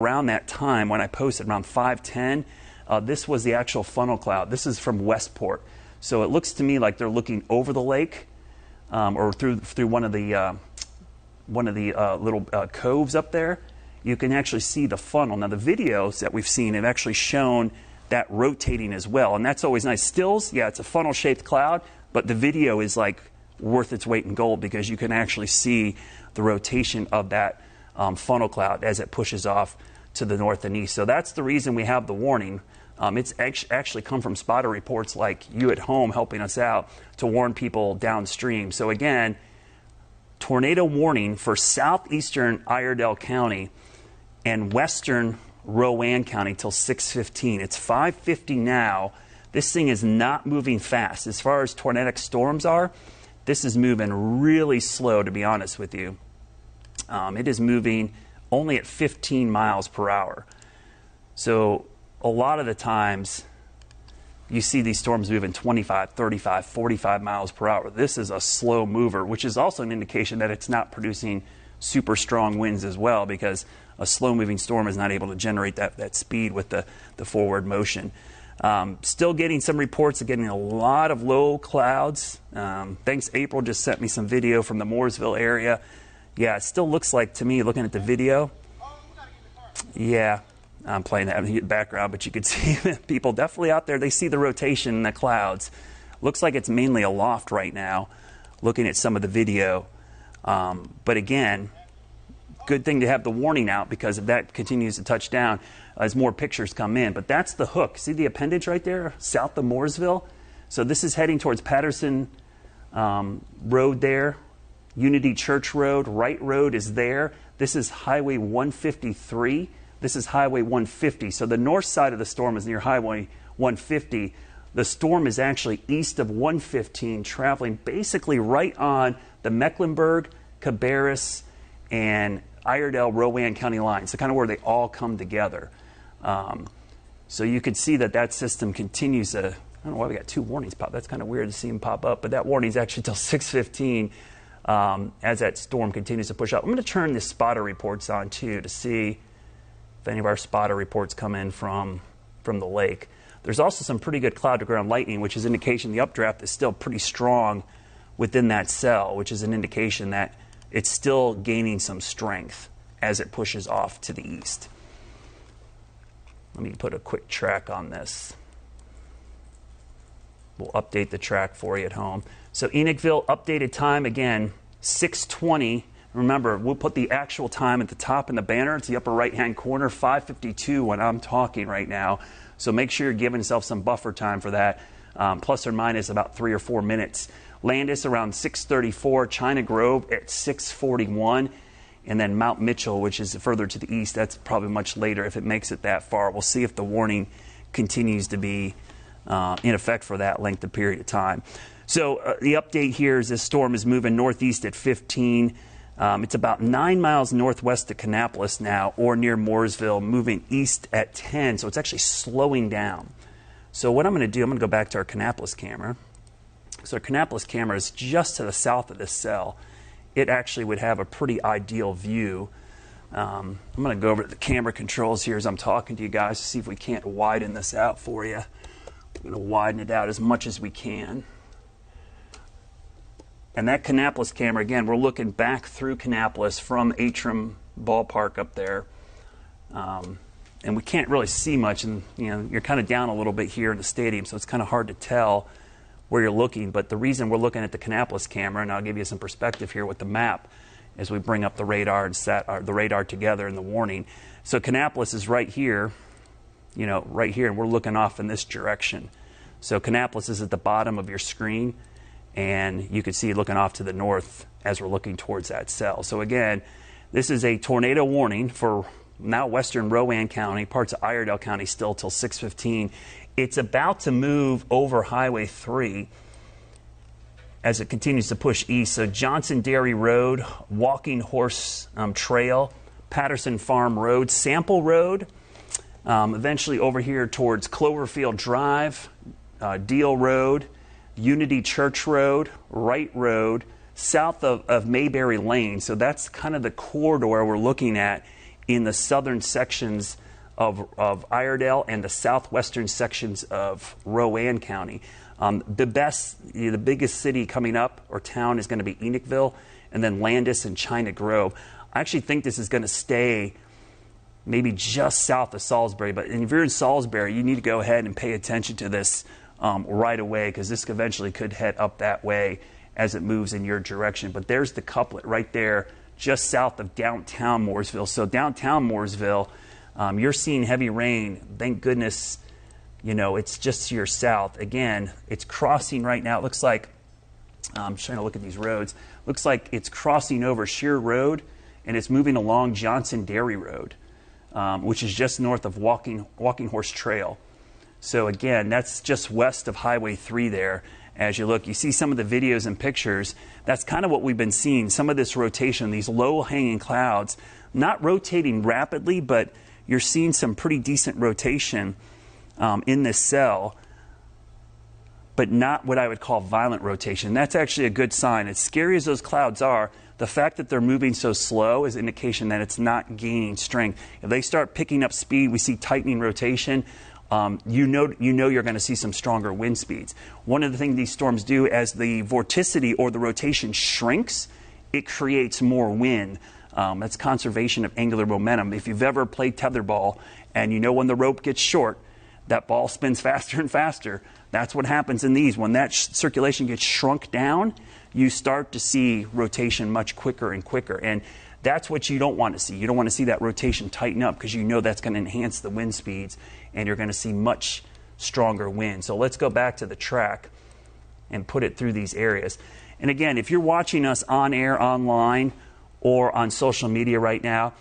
around that time when I posted, around 5:10, this was the actual funnel cloud. This is from Westport. So it looks to me like they're looking over the lake or through one of the little coves up there. You can actually see the funnel. Now, the videos that we've seen have actually shown that rotating as well, and that's always nice. Stills, yeah, it's a funnel-shaped cloud, but the video is like worth its weight in gold because you can actually see the rotation of that funnel cloud as it pushes off to the north and east. So that's the reason we have the warning. It's actually come from spotter reports like you at home helping us out to warn people downstream. So again, tornado warning for southeastern Iredell County and western Rowan County till 6:15. It's 5:50 now. This thing is not moving fast. As far as tornadic storms are, this is moving really slow, to be honest with you. It is moving only at 15 miles per hour. So a lot of the times you see these storms moving 25, 35, 45 miles per hour. This is a slow mover, which is also an indication that it's not producing super strong winds as well, because a slow moving storm is not able to generate that speed with the forward motion. Still getting some reports of getting a lot of low clouds. Thanks, April just sent me some video from the Mooresville area. Yeah, it still looks like to me, looking at the video. Yeah, I'm playing that in the background, but you can see people definitely out there. They see the rotation in the clouds. Looks like it's mainly aloft right now, looking at some of the video. But again, good thing to have the warning out, because if that continues to touch down, as more pictures come in. But that's the hook. See the appendage right there, south of Mooresville? So this is heading towards Patterson Road there. Unity Church Road, Wright Road is there. This is Highway 153. This is Highway 150. So the north side of the storm is near Highway 150. The storm is actually east of 115, traveling basically right on the Mecklenburg, Cabarrus, and Iredell, Rowan County line. So kind of where they all come together. So you can see that system continues to, I don't know why we got two warnings pop. That's kind of weird to see them pop up, but that warning is actually till 6:15 as that storm continues to push up. I'm going to turn the spotter reports on too to see if any of our spotter reports come in from the lake. There's also some pretty good cloud to ground lightning, which is indication the updraft is still pretty strong within that cell, which is an indication that it's still gaining some strength as it pushes off to the east. Let me put a quick track on this. We'll update the track for you at home. So Enochville, updated time again, 6:20. Remember, we'll put the actual time at the top in the banner. It's the upper right-hand corner, 5:52 when I'm talking right now. So make sure you're giving yourself some buffer time for that, plus or minus about 3 or 4 minutes. Landis around 6:34, China Grove at 6:41, and then Mount Mitchell, which is further to the east, that's probably much later if it makes it that far. We'll see if the warning continues to be in effect for that length of period of time. So the update here is this storm is moving northeast at 15. It's about 9 miles northwest of Kannapolis now, or near Mooresville, moving east at 10. So it's actually slowing down. So what I'm going to do, I'm going to go back to our Kannapolis camera. So our Kannapolis camera is just to the south of this cell. It actually would have a pretty ideal view. I'm going to go over to the camera controls here as I'm talking to you guys to see if we can't widen this out for you. I'm going to widen it out as much as we can. And that Kannapolis camera, again, we're looking back through Kannapolis from Atrium Ballpark up there. And we can't really see much, and you're kind of down a little bit here in the stadium, so it's kind of hard to tell where you're looking. But the reason we're looking at the Kannapolis camera, and I'll give you some perspective here with the map as we bring up the radar and set the radar together in the warning. So Kannapolis is right here, right here, and we're looking off in this direction. So Kannapolis is at the bottom of your screen, and you can see it looking off to the north as we're looking towards that cell. So again, this is a tornado warning for now western Rowan County, parts of Iredell County still till 6:15. It's about to move over Highway 3 as it continues to push east. So Johnson Dairy Road, Walking Horse Trail, Patterson Farm Road, Sample Road, eventually over here towards Cloverfield Drive, Deal Road, Unity Church Road, Wright Road, south of Mayberry Lane. So that's kind of the corridor we're looking at in the southern sections of Iredell and the southwestern sections of Rowan County. The biggest city coming up or town is going to be Enochville, and then Landis and China Grove. I actually think this is going to stay maybe just south of Salisbury, but if you're in Salisbury, you need to go ahead and pay attention to this right away, because this eventually could head up that way as it moves in your direction. But there's the couplet right there, just south of downtown Mooresville. So downtown Mooresville, you're seeing heavy rain. Thank goodness, it's just to your south. Again, it's crossing right now. It looks like, I'm trying to look at these roads. Looks like it's crossing over Shear Road, and it's moving along Johnson Dairy Road, which is just north of Walking Horse Trail. So again, that's just west of Highway 3 there. As you look, you see some of the videos and pictures. That's kind of what we've been seeing, some of this rotation, these low-hanging clouds, not rotating rapidly, but you're seeing some pretty decent rotation in this cell, but not what I would call violent rotation. That's actually a good sign. As scary as those clouds are, the fact that they're moving so slow is an indication that it's not gaining strength. If they start picking up speed, we see tightening rotation. You know you're going to see some stronger wind speeds. One of the things these storms do, as the vorticity or the rotation shrinks, it creates more wind. That's conservation of angular momentum. If you've ever played tetherball and when the rope gets short, that ball spins faster and faster. That's what happens in these. When that circulation gets shrunk down, you start to see rotation much quicker and quicker. And that's what you don't want to see. You don't want to see that rotation tighten up, because that's going to enhance the wind speeds, and you're going to see much stronger wind. So let's go back to the track and put it through these areas. And again, if you're watching us on air, online, or on social media right now,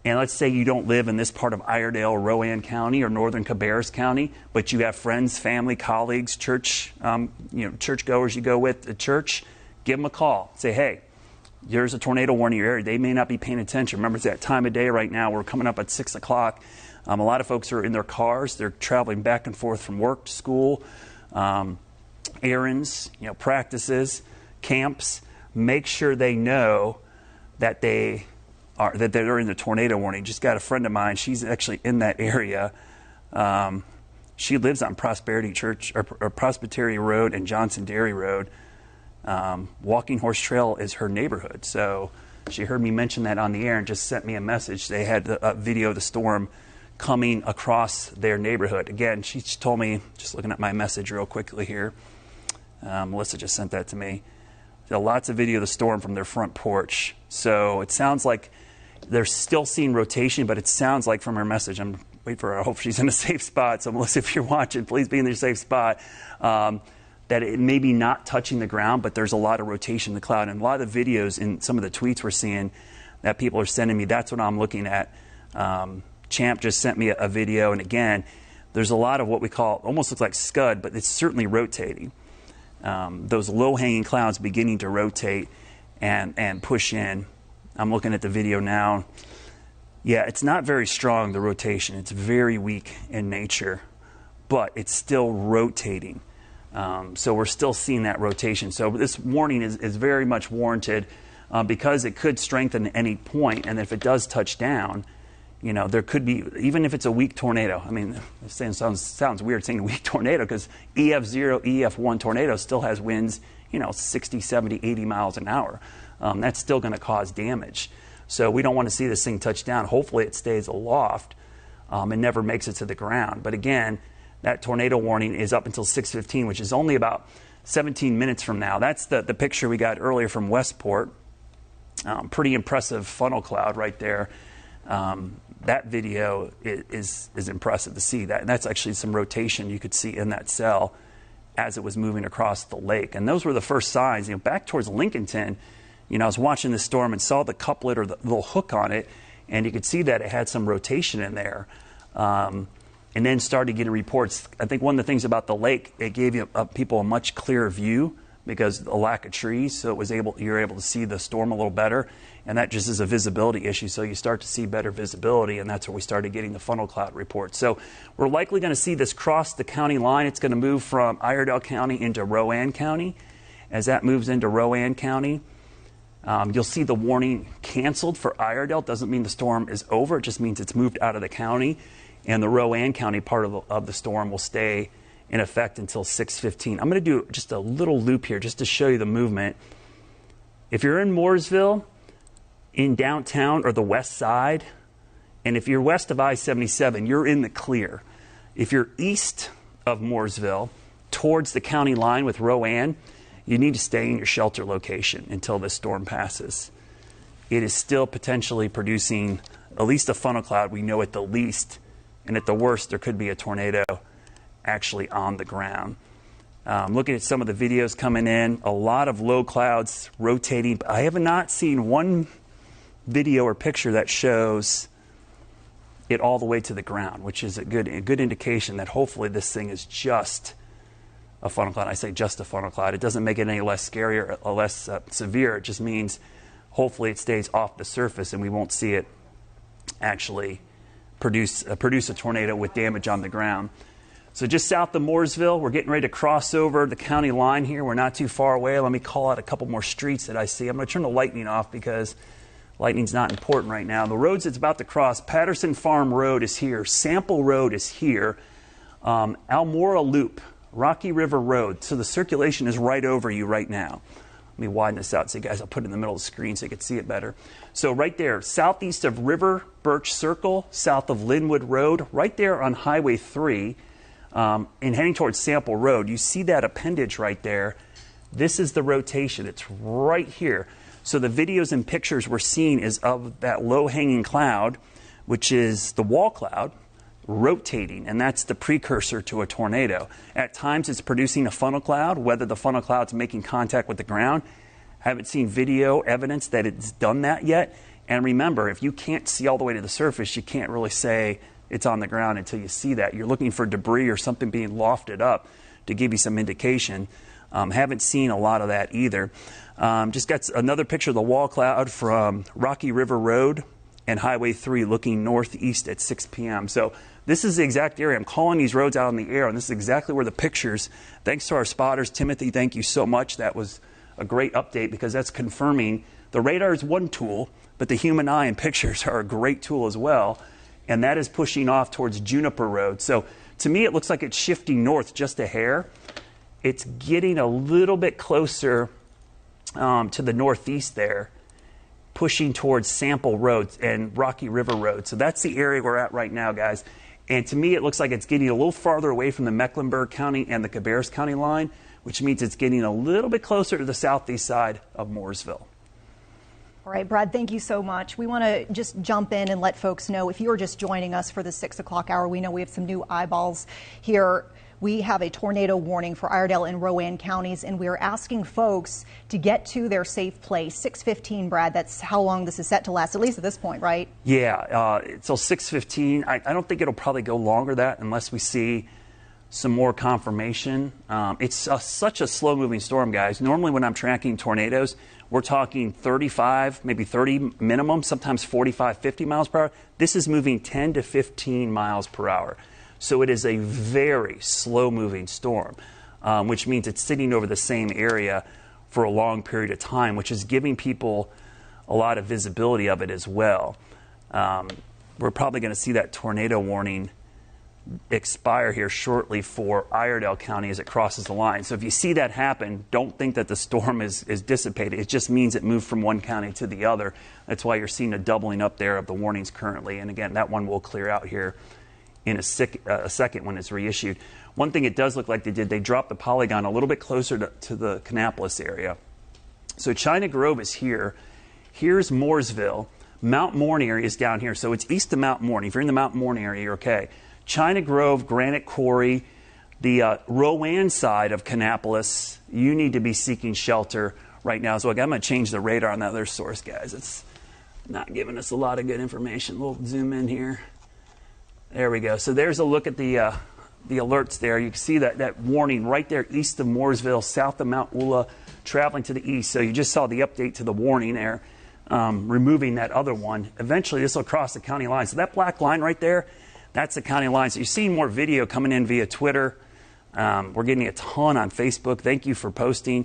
and let's say you don't live in this part of Iredell, Rowan County, or northern Cabarrus County, but you have friends, family, colleagues, churchgoers you go with at church, give them a call. Say, hey, there's a tornado warning in your area. They may not be paying attention. Remember, it's that time of day right now. We're coming up at 6 o'clock. A lot of folks are in their cars. They're traveling back and forth from work to school, errands, practices, camps. Make sure they know that they're in the tornado warning. Just got a friend of mine. She's actually in that area. She lives on Prosperity Church or Prosperity Road and Johnson Dairy Road. Walking Horse Trail is her neighborhood. So she heard me mention that on the air and just sent me a message. They had a video of the storm coming across their neighborhood. Again, she told me, just looking at my message real quickly here, Melissa just sent that to me. There are lots of video of the storm from their front porch. So it sounds like they're still seeing rotation, but it sounds like from her message, I'm waiting for her, I hope she's in a safe spot. So Melissa, if you're watching, please be in your safe spot. That it may be not touching the ground, but there's a lot of rotation in the cloud. And a lot of the videos in some of the tweets we're seeing that people are sending me, that's what I'm looking at. Champ just sent me a video, and again, there's a lot of what we call, almost looks like scud, but it's certainly rotating. Those low-hanging clouds beginning to rotate and push in. I'm looking at the video now. Yeah, it's not very strong, the rotation. It's very weak in nature, but it's still rotating. So we're still seeing that rotation. So this warning is very much warranted because it could strengthen at any point, and if it does touch down, there could be, even if it's a weak tornado. I mean, it sounds weird saying weak tornado, because EF0, EF1 tornado still has winds, 60, 70, 80 miles an hour. That's still going to cause damage. So we don't want to see this thing touch down. Hopefully it stays aloft and never makes it to the ground. But again, that tornado warning is up until 6:15, which is only about 17 minutes from now. That's the picture we got earlier from Westport. Pretty impressive funnel cloud right there. That video is impressive to see that. And that's actually some rotation you could see in that cell as it was moving across the lake. And those were the first signs. Back towards Lincolnton, I was watching the storm and saw the couplet or the little hook on it, and you could see that it had some rotation in there. And then started getting reports. I think one of the things about the lake, it gave people a much clearer view because of the lack of trees, so you're able to see the storm a little better, and that just is a visibility issue, so you start to see better visibility, and that's where we started getting the funnel cloud reports. So we're likely going to see this cross the county line. It's going to move from Iredell County into Rowan County. As that moves into Rowan County, You'll see the warning canceled for Iredell. Doesn't mean the storm is over. It just means it's moved out of the county. And the Rowan County part of the storm will stay in effect until 6:15. I'm going to do just a little loop here just to show you the movement. If you're in Mooresville, in downtown or the west side, and if you're west of I-77, you're in the clear. If you're east of Mooresville, towards the county line with Rowan, you need to stay in your shelter location until this storm passes. It is still potentially producing at least a funnel cloud. We know at the least, and at the worst, there could be a tornado actually on the ground. Looking at some of the videos coming in, a lot of low clouds rotating. I have not seen one video or picture that shows it all the way to the ground, which is a good indication that hopefully this thing is just a funnel cloud. I say just a funnel cloud. It doesn't make it any less scary or less severe. It just means hopefully it stays off the surface and we won't see it actually produce a tornado with damage on the ground. So just south of Mooresville, we're getting ready to cross over the county line here. We're not too far away. Let me call out a couple more streets that I see. I'm going to turn the lightning off because lightning's not important right now. The roads it's about to cross, Patterson Farm Road is here. Sample Road is here. Almora Loop, Rocky River Road. So the circulation is right over you right now. Let me widen this out so you guys, I'll put it in the middle of the screen so you can see it better. So right there, southeast of River Birch Circle, south of Linwood Road, right there on Highway 3, and heading towards Sample Road, you see that appendage right there. This is the rotation. It's right here. So the videos and pictures we're seeing is of that low-hanging cloud, which is the wall cloud, rotating, and that's the precursor to a tornado. At times it's producing a funnel cloud, whether the funnel cloud's making contact with the ground. Haven't seen video evidence that it's done that yet. And remember, if you can't see all the way to the surface, you can't really say it's on the ground until you see that. You're looking for debris or something being lofted up to give you some indication. Haven't seen a lot of that either. Just got another picture of the wall cloud from Rocky River Road and Highway 3 looking northeast at 6 p.m. So this is the exact area. I'm calling these roads out in the air, and this is exactly where the pictures, thanks to our spotters, Timothy, thank you so much. That was a great update because that's confirming the radar is one tool, but the human eye and pictures are a great tool as well, and that is pushing off towards Juniper Road. So to me, it looks like it's shifting north just a hair. It's getting a little bit closer to the northeast there, pushing towards Sample Road and Rocky River Road. So that's the area we're at right now, guys. And to me, it looks like it's getting a little farther away from the Mecklenburg County and the Cabarrus County line, which means it's getting a little bit closer to the southeast side of Mooresville. All right, Brad, thank you so much. We want to just jump in and let folks know, if you're just joining us for the 6 o'clock hour, we know we have some new eyeballs here. We have a tornado warning for Iredell and Rowan counties, and we are asking folks to get to their safe place. 6:15, Brad, that's how long this is set to last, at least at this point, right? Yeah, till 6:15. I don't think it'll probably go longer than that unless we see some more confirmation. It's such a slow-moving storm, guys. Normally when I'm tracking tornadoes, we're talking 35, maybe 30 minimum, sometimes 45, 50 miles per hour. This is moving 10 to 15 miles per hour. So it is a very slow-moving storm, which means it's sitting over the same area for a long period of time, which is giving people a lot of visibility of it as well. We're probably going to see that tornado warning expire here shortly for Iredell County as it crosses the line. So if you see that happen, don't think that the storm is dissipated. It just means it moved from one county to the other. That's why you're seeing a doubling up there of the warnings currently. And again, that one will clear out here in a second when it's reissued. One thing it does look like they did, they dropped the polygon a little bit closer to the Kannapolis area. So China Grove is here. Here's Mooresville. Mount Morn area is down here. So it's east of Mount Morn. If you're in the Mount Morn area, you're okay. China Grove, Granite Quarry, the Rowan side of Kannapolis, you need to be seeking shelter right now. So I'm going to change the radar on that other source, guys. It's not giving us a lot of good information. We'll zoom in here. There we go. So there's a look at the alerts there. You can see that warning right there east of Mooresville, south of Mount Ula, traveling to the east. So you just saw the update to the warning there, removing that other one. Eventually this will cross the county line. So that black line right there, that's the county line. So you're seeing more video coming in via Twitter. We're getting a ton on Facebook. Thank you for posting.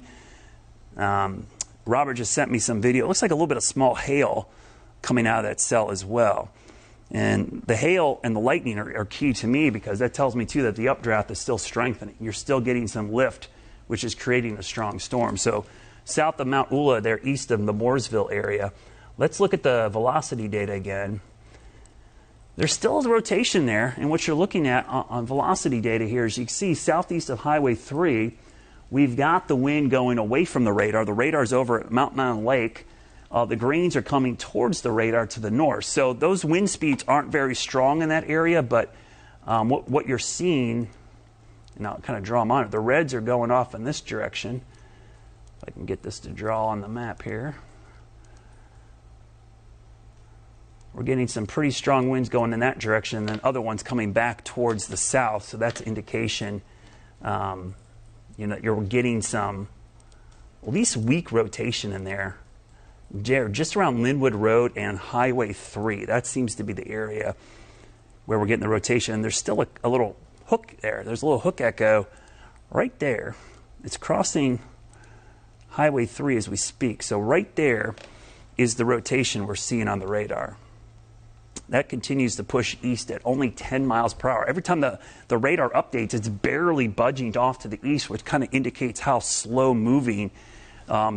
Robert just sent me some video. It looks like a little bit of small hail coming out of that cell as well. And the hail and the lightning are key to me, because that tells me too that the updraft is still strengthening. You're still getting some lift, which is creating a strong storm. So south of Mount Ula, there east of the Mooresville area, let's look at the velocity data again. There's still a rotation there, and what you're looking at on velocity data here is you can see southeast of Highway 3, we've got the wind going away from the radar. The radar's over at Mount Mountain Lake. The greens are coming towards the radar to the north. So those wind speeds aren't very strong in that area, but what you're seeing, and I'll kind of draw them on it, the reds are going off in this direction. If I can get this to draw on the map here. We're getting some pretty strong winds going in that direction, and then other ones coming back towards the south. So that's an indication, you're getting some, at least weak rotation in there. Just around Linwood Road and Highway 3. That seems to be the area where we're getting the rotation. And there's still a little hook there. There's a little hook echo right there. It's crossing Highway 3 as we speak. So right there is the rotation we're seeing on the radar. That continues to push east at only 10 miles per hour. Every time the radar updates, it's barely budging off to the east, which kind of indicates how slow moving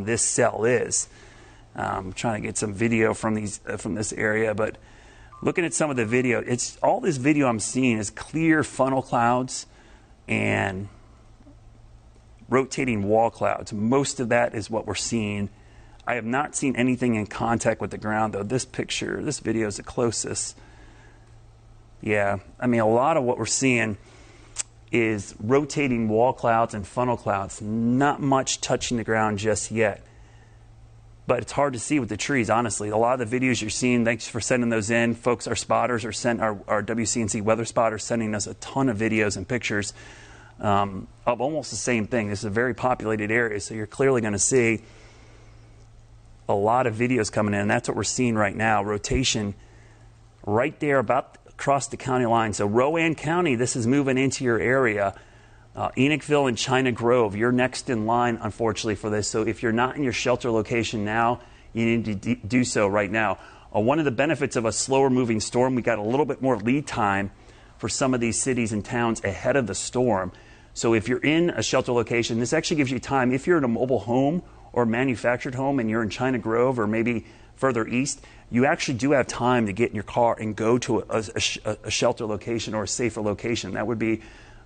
this cell is. I'm trying to get some video from this area, but looking at some of the video, all this video I'm seeing is clear funnel clouds and rotating wall clouds. Most of that is what we're seeing. I have not seen anything in contact with the ground, though. This video is the closest. Yeah, I mean, a lot of what we're seeing is rotating wall clouds and funnel clouds. Not much touching the ground just yet. But it's hard to see with the trees, honestly. A lot of the videos you're seeing, thanks for sending those in. Folks, our spotters our WCNC weather spotters sending us a ton of videos and pictures of almost the same thing. This is a very populated area, so you're clearly going to see a lot of videos coming in, and that's what we're seeing right now. Rotation right there about across the county line. So Rowan County, this is moving into your area. Enochville and China Grove, you're next in line, unfortunately, for this. So if you're not in your shelter location now, you need to do so right now. One of the benefits of a slower moving storm, we got a little bit more lead time for some of these cities and towns ahead of the storm. So if you're in a shelter location, this actually gives you time. If you're in a mobile home or manufactured home and you're in China Grove or maybe further east, you actually do have time to get in your car and go to a shelter location or a safer location. That would be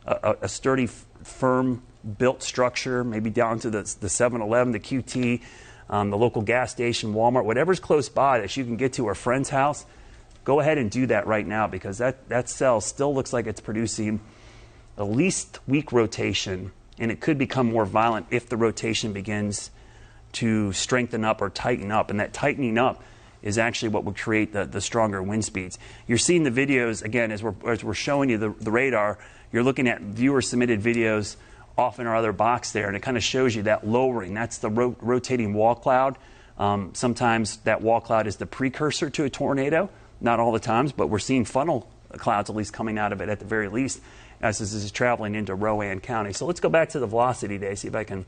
a sturdy, firm built structure, maybe down to the 7-Eleven, the QT, the local gas station, Walmart, whatever's close by that you can get to, or a friend's house. Go ahead and do that right now, because that cell still looks like it's producing at least weak rotation, and it could become more violent if the rotation begins to strengthen up or tighten up. And that tightening up is actually what would create the stronger wind speeds. You're seeing the videos, again, as we're showing you the radar, you're looking at viewer-submitted videos off in our other box there, and it kind of shows you that lowering. That's the rotating wall cloud. Sometimes that wall cloud is the precursor to a tornado. Not all the times, but we're seeing funnel clouds at least coming out of it at the very least as this is traveling into Rowan County. So let's go back to the velocity day, see if I can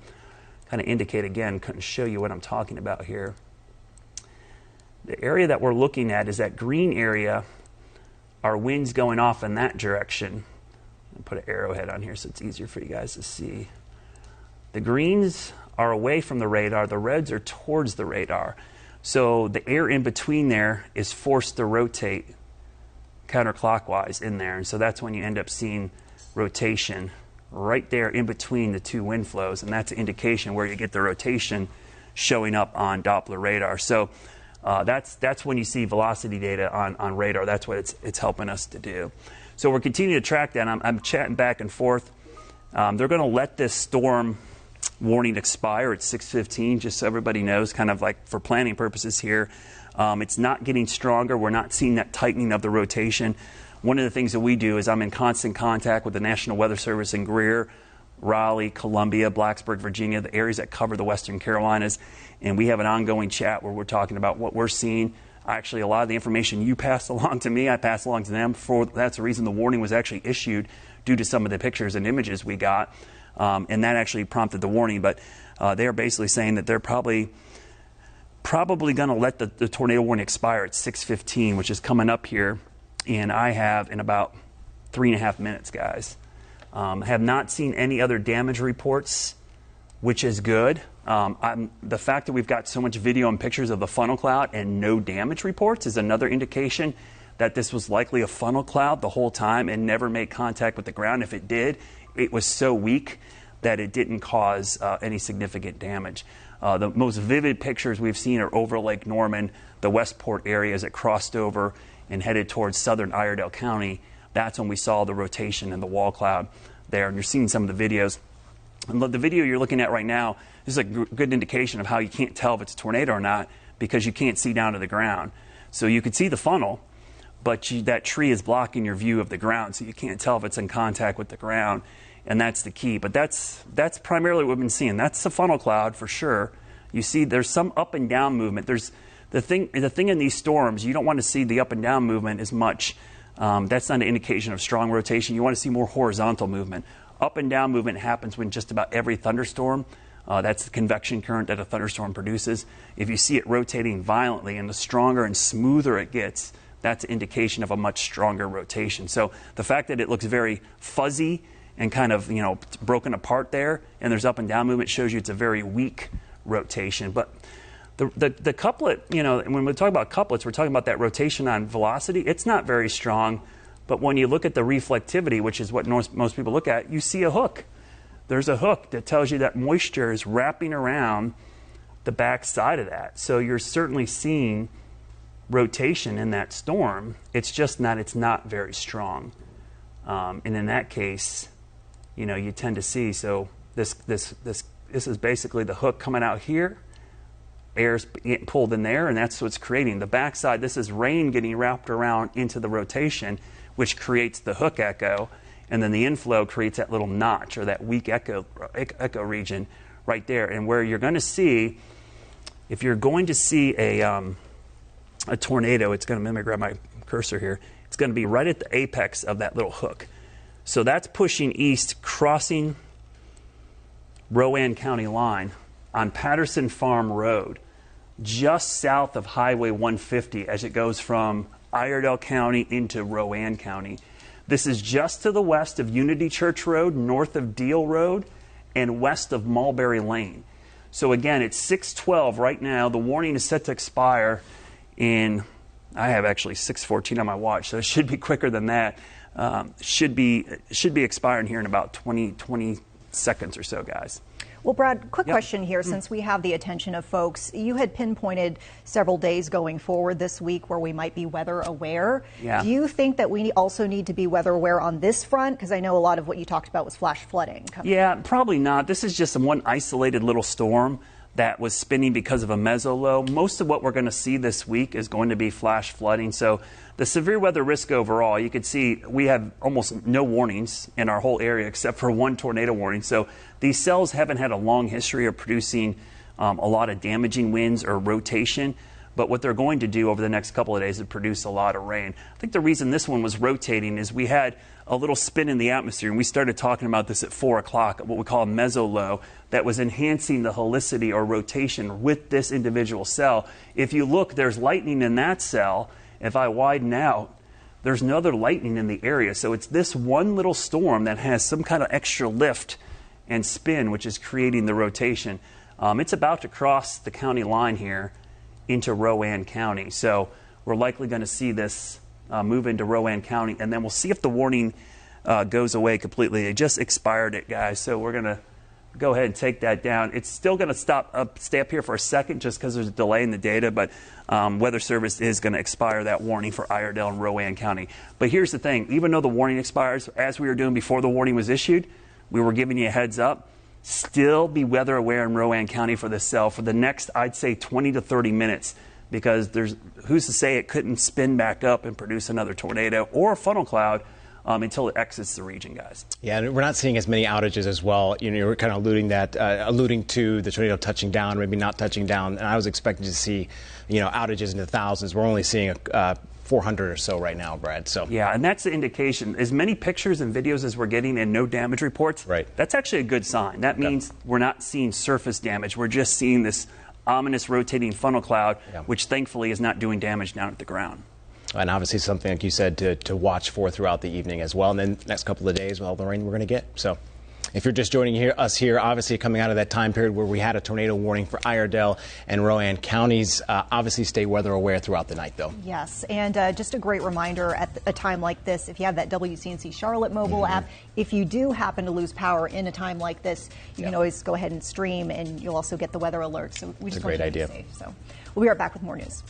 kind of indicate again, kind of show you what I'm talking about here. The area that we're looking at is that green area. Our winds going off in that direction. I'll put an arrowhead on here so it's easier for you guys to see. The greens are away from the radar. The reds are towards the radar. So the air in between there is forced to rotate counterclockwise in there. And so that's when you end up seeing rotation right there in between the two wind flows. And that's an indication where you get the rotation showing up on Doppler radar. So that's when you see velocity data on radar. That's what it's helping us to do. So we're continuing to track that. I'm chatting back and forth. They're going to let this storm warning expire at 6:15, just so everybody knows, kind of like for planning purposes here. It's not getting stronger. We're not seeing that tightening of the rotation. One of the things that we do is I'm in constant contact with the National Weather Service in Greer, Raleigh, Columbia, Blacksburg, Virginia, the areas that cover the Western Carolinas. And we have an ongoing chat where we're talking about what we're seeing. Actually, a lot of the information you passed along to me, I passed along to them. That's the reason the warning was actually issued, due to some of the pictures and images we got. And that actually prompted the warning. But they are basically saying that they're probably probably going to let the tornado warning expire at 6:15, which is coming up here, and I have in about 3.5 minutes, guys. Have not seen any other damage reports, which is good. The fact that we've got so much video and pictures of the funnel cloud and no damage reports is another indication that this was likely a funnel cloud the whole time and never made contact with the ground. If it did, it was so weak that it didn't cause any significant damage. The most vivid pictures we've seen are over Lake Norman, the Westport area as it crossed over and headed towards southern Iredell County. That's when we saw the rotation and the wall cloud there. And you're seeing some of the videos. And the video you're looking at right now is a good indication of how you can't tell if it's a tornado or not because you can't see down to the ground. So you could see the funnel, but that tree is blocking your view of the ground, so you can't tell if it's in contact with the ground. And that's the key. But that's primarily what we've been seeing. That's the funnel cloud for sure. You see there's some up and down movement. There's the thing in these storms, you don't want to see the up and down movement as much. That's not an indication of strong rotation. You want to see more horizontal movement. Up and down movement happens when just about every thunderstorm. That's the convection current that a thunderstorm produces. If you see it rotating violently and the stronger and smoother it gets, that's an indication of a much stronger rotation. So the fact that it looks very fuzzy and kind of, broken apart there, and there's up and down movement shows you it's a very weak rotation. But the couplet, when we talk about couplets, we're talking about that rotation on velocity. It's not very strong, but when you look at the reflectivity, which is what most people look at, you see a hook. There's a hook that tells you that moisture is wrapping around the back side of that. So you're certainly seeing rotation in that storm. It's not very strong. And in that case, you tend to see, so this is basically the hook coming out here, air's getting pulled in there, and that's what's creating the backside. This is rain getting wrapped around into the rotation, which creates the hook echo, and then the inflow creates that little notch or that weak echo region right there. And where you're going to see, if you're going to see a tornado, it's going to, let me grab my cursor here, it's going to be right at the apex of that little hook. So that's pushing east, crossing Rowan County line on Patterson Farm Road, just south of Highway 150 as it goes from Iredell County into Rowan County. This is just to the west of Unity Church Road, north of Deal Road, and west of Mulberry Lane. So again, it's 6:12 right now. The warning is set to expire in, I have actually 6:14 on my watch, so it should be quicker than that. Should be expiring here in about 20 seconds or so, guys. Well, Brad, quick question here, since we have the attention of folks. You had pinpointed several days going forward this week where we might be weather aware. Yeah. Do you think that we also need to be weather aware on this front? Because I know a lot of what you talked about was flash flooding. Yeah, probably not. This is just one isolated little storm that was spinning because of a mesolow. Most of what we're going to see this week is going to be flash flooding. So the severe weather risk overall, you can see we have almost no warnings in our whole area except for one tornado warning. So these cells haven't had a long history of producing a lot of damaging winds or rotation. But what they're going to do over the next couple of days is produce a lot of rain. I think the reason this one was rotating is we had a little spin in the atmosphere, and we started talking about this at 4 o'clock, what we call a mesolow, that was enhancing the helicity or rotation with this individual cell. If you look, there's lightning in that cell. If I widen out, there's no other lightning in the area. So it's this one little storm that has some kind of extra lift and spin, which is creating the rotation. It's about to cross the county line here into Rowan County. So we're likely going to see this move into Rowan County, and then we'll see if the warning goes away completely. They just expired it, guys, so we're going to go ahead and take that down. It's still going to stay up here for a second just because there's a delay in the data, but Weather Service is going to expire that warning for Iredell and Rowan County. But here's the thing, even though the warning expires, as we were doing before the warning was issued, we were giving you a heads up. Still be weather aware in Rowan County for this cell for the next, I'd say, 20 to 30 minutes, because who's to say it couldn't spin back up and produce another tornado or a funnel cloud until it exits the region, guys. Yeah, and we're not seeing as many outages as well. You're kind of alluding to the tornado touching down, maybe not touching down, and I was expecting to see, outages in the thousands. We're only seeing 400 or so right now, Brad. So yeah, and that's the indication. As many pictures and videos as we're getting and no damage reports, right, that's actually a good sign. That means we're not seeing surface damage. We're just seeing this ominous rotating funnel cloud, Yeah. which thankfully is not doing damage down at the ground. And obviously something, like you said, to watch for throughout the evening as well. And then next couple of days, with all the rain we're going to get. So if you're just joining us here, obviously coming out of that time period where we had a tornado warning for Iredell and Rowan counties, obviously stay weather aware throughout the night, though. Yes, and just a great reminder at a time like this, if you have that WCNC Charlotte mobile app, if you do happen to lose power in a time like this, you can always go ahead and stream, and you'll also get the weather alert. So we just want you to be safe. So we'll be right back with more news.